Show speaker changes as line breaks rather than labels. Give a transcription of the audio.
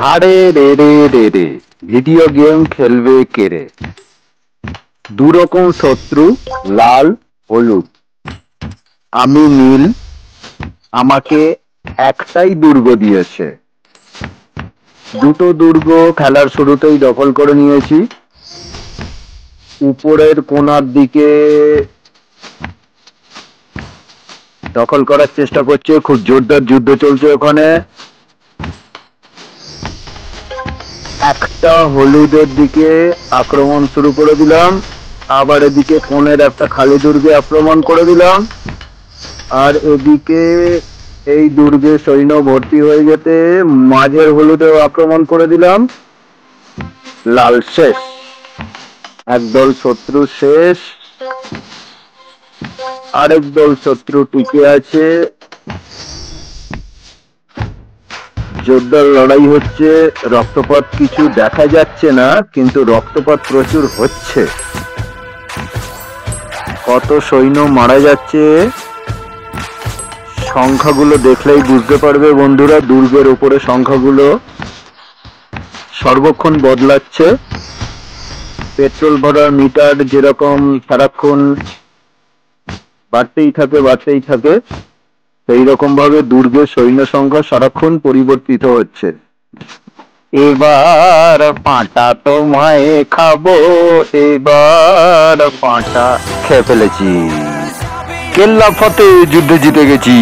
আরে রে রে রে রে, ভিডিও গেম খেলবে কে রে? দুরকম শত্রু, লাল হলুদ। আমি নীল, আমাকে একটাই দুর্গ দিয়েছে। দুটো দুর্গ খেলার শুরুতেই দখল করে নিয়েছি। উপরের কোণার দিকে দখল করার চেষ্টা করছে, খুব জোরদার যুদ্ধ চলছে ওখানে। একটা হলুদের দিকে আক্রমণ শুরু করে দিলাম, আবার এদিকে কোণের একটা খালি দুর্গে আক্রমণ করে দিলাম, আর এদিকে এই দুর্গে সৈন্য ভর্তি হয়ে যেতে মাঝের হলুদেও আক্রমণ করে দিলাম। লাল শেষ, একদল শত্রু শেষ, আরেক দল শত্রু টিকে আছে। জোরদার লড়াই হচ্ছে, রক্তপাত কিছু দেখা যাচ্ছে না, কিন্তু রক্তপাত প্রচুর হচ্ছে। কত সৈন্য মারা যাচ্ছে সংখ্যাগুলো দেখলেই বুঝতে পারবে বন্ধুরা। দুর্গের উপরে সংখ্যাগুলো সর্বক্ষণ বদলাচ্ছে। পেট্রোল ভরার মিটার যেরকম সারাক্ষণ বাড়তেই থাকে, সেই রকম ভাবে দুর্গের সৈন্য সংখ্যা সারাক্ষণ পরিবর্তিত হচ্ছে। এবার পাঁটা তোমায় খাবো, এবার পাঁটা খেয়ে ফেলেছি। কেল্লা ফতে, যুদ্ধে জিতে গেছি।